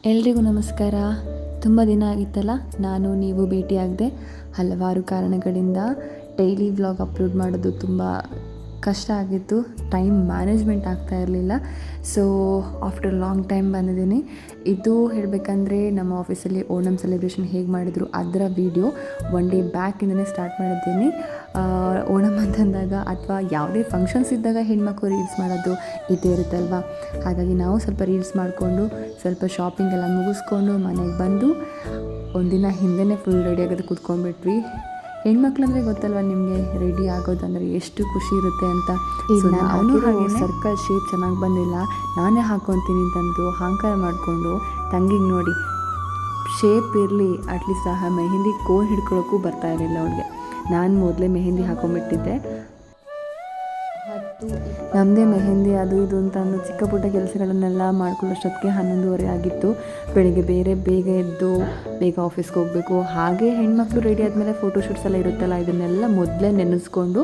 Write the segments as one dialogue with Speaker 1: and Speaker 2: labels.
Speaker 1: ಎಲ್ರಿಗೂ ನಮಸ್ಕಾರ. ತುಂಬ ದಿನ ಆಗಿತ್ತಲ್ಲ ನೀವು ಭೇಟಿಯಾಗದೆ. ಹಲವಾರು ಕಾರಣಗಳಿಂದ ಡೈಲಿ ವ್ಲಾಗ್ ಅಪ್ಲೋಡ್ ಮಾಡೋದು ತುಂಬ ಕಷ್ಟ ಆಗಿತ್ತು. ಟೈಮ್ ಮ್ಯಾನೇಜ್ಮೆಂಟ್ ಆಗ್ತಾ ಇರಲಿಲ್ಲ. ಸೊ ಆಫ್ಟರ್ ಲಾಂಗ್ ಟೈಮ್ ಬಂದಿದ್ದೀನಿ. ಇದು ಹೇಳಬೇಕಂದ್ರೆ ನಮ್ಮ ಆಫೀಸಲ್ಲಿ ಓಣಂ ಸೆಲೆಬ್ರೇಷನ್ ಹೇಗೆ ಮಾಡಿದ್ರು ಅದರ ವೀಡಿಯೋ ಒನ್ ಡೇ ಬ್ಯಾಕಿಂದನೇ ಸ್ಟಾರ್ಟ್ ಮಾಡಿದ್ದೀನಿ. ಓಣಂ ಅಂತಂದಾಗ ಅಥವಾ ಯಾವುದೇ ಫಂಕ್ಷನ್ಸ್ ಇದ್ದಾಗ ಹೆಣ್ಮಕ್ಳು ರೀಲ್ಸ್ ಮಾಡೋದು ಇದೇ ಇರುತ್ತಲ್ವ. ಹಾಗಾಗಿ ನಾವು ಸ್ವಲ್ಪ ರೀಲ್ಸ್ ಮಾಡಿಕೊಂಡು ಸ್ವಲ್ಪ ಶಾಪಿಂಗ್ ಎಲ್ಲ ಮುಗಿಸ್ಕೊಂಡು ಮನೆಗೆ ಬಂದು ಒಂದಿನ ಹಿಂದೆಯೇ ಫುಲ್ ರೆಡಿ ಆಗೋದು ಕೂತ್ಕೊಂಡ್ಬಿಟ್ವಿ. ಹೆಣ್ಮಕ್ಳು ಅಂದರೆ ಗೊತ್ತಲ್ವ ನಿಮಗೆ, ರೆಡಿ ಆಗೋದಂದರೆ ಎಷ್ಟು ಖುಷಿ ಇರುತ್ತೆ ಅಂತ. ನಾನು ಹಾಗೆ ಸರ್ಕಲ್ ಶೇಪ್ ಚೆನ್ನಾಗಿ ಬಂದಿಲ್ಲ, ನಾನೇ ಹಾಕ್ಕೊತೀನಿ ಅಂತಂದು ಅಹಂಕಾರ ಮಾಡಿಕೊಂಡು ತಂಗಿಗೆ ನೋಡಿ ಶೇಪ್ ಇರಲಿ ಅಟ್ಲೀಸ್ಟ್ ಸಹ ಮೆಹಂದಿ ಕೋನ್ ಹಿಡ್ಕೊಳ್ಳೋಕ್ಕೂ ಬರ್ತಾ ಇರಲಿಲ್ಲ ಅವಳಿಗೆ. ನಾನು ಮೊದಲೇ ಮೆಹಂದಿ ಹಾಕ್ಕೊಂಬಿಟ್ಟಿದ್ದೆ. ನಮ್ಮದೇ ಮೆಹಂದಿ ಅದು ಇದು ಅಂತ ಚಿಕ್ಕ ಪುಟ್ಟ ಕೆಲಸಗಳನ್ನೆಲ್ಲ ಮಾಡ್ಕೊಳ್ಳೋಷ್ಟೊತ್ತಿಗೆ 11:30 ಆಗಿತ್ತು. ಬೆಳಿಗ್ಗೆ ಬೇಗ ಎದ್ದು ಬೇಗ ಆಫೀಸ್ಗೆ ಹೋಗಬೇಕು. ಹಾಗೆ ಹೆಣ್ಮಕ್ಳು ರೆಡಿ ಆದಮೇಲೆ ಫೋಟೋಶೂಟ್ಸ್ ಎಲ್ಲ ಇರುತ್ತಲ್ಲ, ಇದನ್ನೆಲ್ಲ ಮೊದಲೇ ನೆನೆಸ್ಕೊಂಡು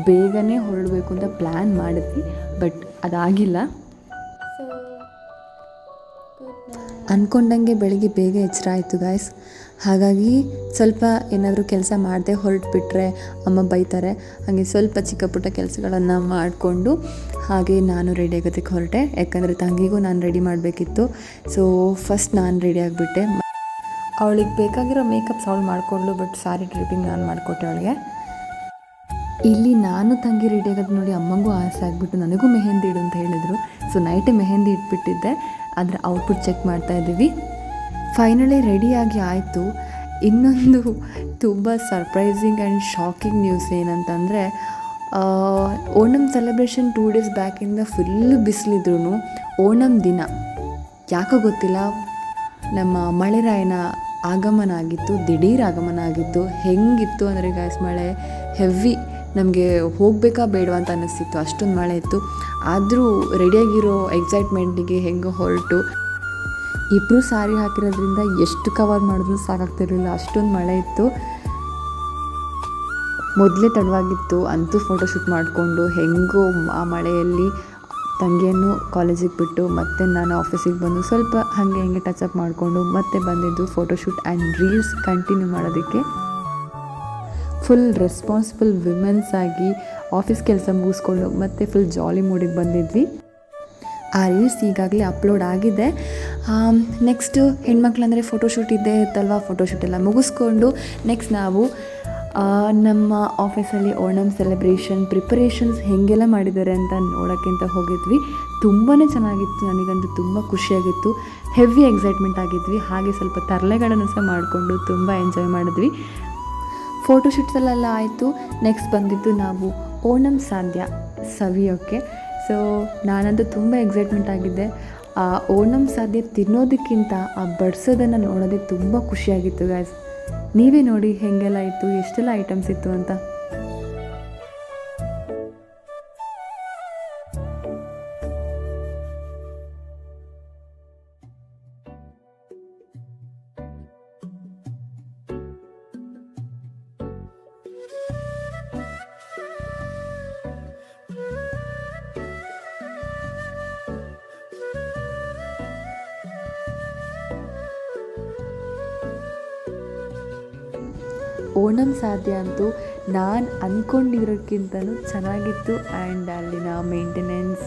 Speaker 1: ಬೇಗನೆ ಹೊರಡಬೇಕು ಅಂತ ಪ್ಲ್ಯಾನ್ ಮಾಡಿದ್ವಿ. ಬಟ್ ಅದಾಗಿಲ್ಲ. ಅಂದ್ಕೊಂಡಂಗೆ ಬೆಳಿಗ್ಗೆ ಬೇಗ ಎಚ್ಚರ ಆಯಿತು ಗಾಯ್ಸ್. ಹಾಗಾಗಿ ಸ್ವಲ್ಪ ಏನಾದರೂ ಕೆಲಸ ಮಾಡದೆ ಹೊರಟುಬಿಟ್ರೆ ಅಮ್ಮ ಬೈತಾರೆ. ಹಾಗೆ ಸ್ವಲ್ಪ ಚಿಕ್ಕ ಪುಟ್ಟ ಕೆಲಸಗಳನ್ನು ಮಾಡಿಕೊಂಡು ಹಾಗೆ ನಾನು ರೆಡಿ ಆಗೋದಕ್ಕೆ ಹೊರಟೆ. ಯಾಕಂದರೆ ತಂಗಿಗೂ ನಾನು ರೆಡಿ ಮಾಡಬೇಕಿತ್ತು. ಸೊ ಫಸ್ಟ್ ನಾನು ರೆಡಿ ಆಗಿಬಿಟ್ಟೆ. ಅವಳಿಗೆ ಬೇಕಾಗಿರೋ ಮೇಕಪ್ಸ್ ಅವಳು ಮಾಡಿಕೊಂಡ್ಳು, ಬಟ್ ಸಾರಿ ಟ್ರಿಪ್ಪಿಂಗ್ ನಾನು ಮಾಡಿಕೊಟ್ಟೆ ಅವಳಿಗೆ. ಇಲ್ಲಿ ನಾನು ತಂಗಿ ರೆಡಿ ಆಗೋದು ನೋಡಿ ಅಮ್ಮಂಗೂ ಆಸೆ ಆಗಿಬಿಟ್ಟು ನನಗೂ ಮೆಹಂದಿ ಇಡು ಅಂತ ಹೇಳಿದರು. ಸೊ ನೈಟೇ ಮೆಹಂದಿ ಇಟ್ಬಿಟ್ಟಿದ್ದೆ. ಅದರ ಔಟ್ಪುಟ್ ಚೆಕ್ ಮಾಡ್ತಾಯಿದ್ದೀವಿ. ಫೈನಲಿ ರೆಡಿಯಾಗಿ ಆಯಿತು. ಇನ್ನೊಂದು ತುಂಬ ಸರ್ಪ್ರೈಸಿಂಗ್ ಆ್ಯಂಡ್ ಶಾಕಿಂಗ್ ನ್ಯೂಸ್ ಏನಂತಂದರೆ, ಓಣಂ ಸೆಲೆಬ್ರೇಷನ್ 2 ಡೇಸ್ ಬ್ಯಾಕಿಂದ ಫುಲ್ಲು ಬಿಸಿಲಿದ್ರೂ ಓಣಂ ದಿನ ಯಾಕೋ ಗೊತ್ತಿಲ್ಲ ನಮ್ಮ ಮಳೆರಾಯನ ಆಗಮನ ಆಗಿತ್ತು, ದಿಢೀರ್ ಆಗಮನ ಆಗಿತ್ತು. ಹೆಂಗಿತ್ತು ಅಂದರೆ ಗಾಯ್ಸ್, ಮಳೆ ಹೆವಿ, ನಮಗೆ ಹೋಗಬೇಕಾ ಬೇಡವಾ ಅಂತ ಅನ್ನಿಸ್ತಿತ್ತು, ಅಷ್ಟೊಂದು ಮಳೆ ಇತ್ತು. ಆದರೂ ರೆಡಿಯಾಗಿರೋ ಎಕ್ಸೈಟ್ಮೆಂಟಿಗೆ ಹೆಂಗೆ ಹೊರಟು ಇಬ್ಬರು ಸಾರಿ ಹಾಕಿರೋದ್ರಿಂದ ಎಷ್ಟು ಕವರ್ ಮಾಡಿದ್ರೂ ಸಾಕಾಗ್ತಿರಲಿಲ್ಲ, ಅಷ್ಟೊಂದು ಮಳೆ ಇತ್ತು. ಮೊದಲೇ ತಡವಾಗಿತ್ತು, ಅಂತೂ ಫೋಟೋಶೂಟ್ ಮಾಡಿಕೊಂಡು ಹೆಂಗೋ ಆ ಮಳೆಯಲ್ಲಿ ತಂಗಿಯನ್ನು ಕಾಲೇಜಿಗೆ ಬಿಟ್ಟು ಮತ್ತೆ ನಾನು ಆಫೀಸಿಗೆ ಬಂದು ಸ್ವಲ್ಪ ಹಾಗೆ ಹಿಂಗೆ ಟಚಪ್ ಮಾಡಿಕೊಂಡು ಮತ್ತೆ ಬಂದಿದ್ದು ಫೋಟೋಶೂಟ್ ಆ್ಯಂಡ್ ರೀಲ್ಸ್ ಕಂಟಿನ್ಯೂ ಮಾಡೋದಕ್ಕೆ. ಫುಲ್ ರೆಸ್ಪಾನ್ಸಿಬಲ್ ವಿಮೆನ್ಸ್ ಆಗಿ ಆಫೀಸ್ ಕೆಲಸ ಮುಗಿಸ್ಕೊಂಡು ಮತ್ತೆ ಫುಲ್ ಜಾಲಿ ಮೂಡಿಗೆ ಬಂದಿದ್ವಿ. ಆ ರೀಲ್ಸ್ ಈಗಾಗಲೇ ಅಪ್ಲೋಡ್ ಆಗಿದೆ. ನೆಕ್ಸ್ಟು ಹೆಣ್ಮಕ್ಳಂದರೆ ಫೋಟೋಶೂಟ್ ಇದ್ದೇ ಇರುತ್ತಲ್ವ, ಫೋಟೋಶೂಟ್ ಎಲ್ಲ ಮುಗಿಸ್ಕೊಂಡು ನೆಕ್ಸ್ಟ್ ನಾವು ನಮ್ಮ ಆಫೀಸಲ್ಲಿ ಓಣಂ ಸೆಲೆಬ್ರೇಷನ್ ಪ್ರಿಪರೇಷನ್ಸ್ ಹೇಗೆಲ್ಲ ಮಾಡಿದ್ದಾರೆ ಅಂತ ನೋಡೋಕ್ಕಿಂತ ಹೋಗಿದ್ವಿ. ತುಂಬಾ ಚೆನ್ನಾಗಿತ್ತು, ನನಗಂತೂ ತುಂಬ ಖುಷಿಯಾಗಿತ್ತು, ಹೆವಿ ಎಕ್ಸೈಟ್ಮೆಂಟ್ ಆಗಿದ್ವಿ. ಹಾಗೆ ಸ್ವಲ್ಪ ತರಲೆಗಳನ್ನು ಸಹ ಮಾಡಿಕೊಂಡು ತುಂಬ ಎಂಜಾಯ್ ಮಾಡಿದ್ವಿ. ಫೋಟೋಶೂಟ್ಸಲ್ಲೆಲ್ಲ ಆಯಿತು. ನೆಕ್ಸ್ಟ್ ಬಂದಿದ್ದು ನಾವು ಓಣಂ ಸಾಧ್ಯ ಸವಿಯೋಕ್ಕೆ. ಸೊ ನಾನಂತೂ ತುಂಬ ಎಕ್ಸೈಟ್ಮೆಂಟ್ ಆಗಿದ್ದೆ. ಆ ಓಣಂ ಸಾಧ್ಯ ತಿನ್ನೋದಕ್ಕಿಂತ ಆ ಬಡಿಸೋದನ್ನು ನೋಡೋದೇ ತುಂಬ ಖುಷಿಯಾಗಿತ್ತು ಗಾಯ್ಸ್. ನೀವೇ ನೋಡಿ ಹೇಗೆಲ್ಲ ಇತ್ತು, ಎಷ್ಟೆಲ್ಲ ಐಟಮ್ಸ್ ಇತ್ತು ಅಂತ. ಓಣಂ ಸಾಧ್ಯ ಅಂತೂ ನಾನು ಅಂದ್ಕೊಂಡಿರೋಕ್ಕಿಂತಲೂ ಚೆನ್ನಾಗಿತ್ತು. ಆ್ಯಂಡ್ ಅಲ್ಲಿನ ಮೇಂಟೆನೆನ್ಸ್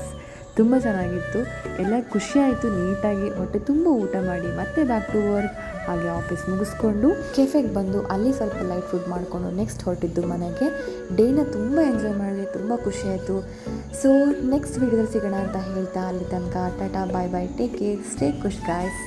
Speaker 1: ತುಂಬ ಚೆನ್ನಾಗಿತ್ತು. ಎಲ್ಲ ಖುಷಿಯಾಯಿತು. ನೀಟಾಗಿ ಹೊಟ್ಟೆ ತುಂಬ ಊಟ ಮಾಡಿ ಮತ್ತೆ ಬ್ಯಾಕ್ ಟು ವರ್ಕ್. ಹಾಗೆ ಆಫೀಸ್ ಮುಗಿಸ್ಕೊಂಡು ಕೆಫೆಗೆ ಬಂದು ಅಲ್ಲಿ ಸ್ವಲ್ಪ ಲೈಟ್ ಫುಡ್ ಮಾಡಿಕೊಂಡು ನೆಕ್ಸ್ಟ್ ಹೊರಟಿದ್ದು ಮನೆಗೆ. ಡೇನ ತುಂಬ ಎಂಜಾಯ್ ಮಾಡಿದೆ, ತುಂಬ ಖುಷಿಯಾಯಿತು. ಸೊ ನೆಕ್ಸ್ಟ್ ವೀಡಿಯೋದಲ್ಲಿ ಸಿಗೋಣ ಅಂತ ಹೇಳ್ತಾ ಅಲ್ಲಿ ತನಕ ಟಾಟಾ ಬಾಯ್ ಬಾಯ್, ಟೇಕ್ ಕೇರ್, ಸ್ಟೇ ಖುಷ್ ಗಾಯ್ಸ್.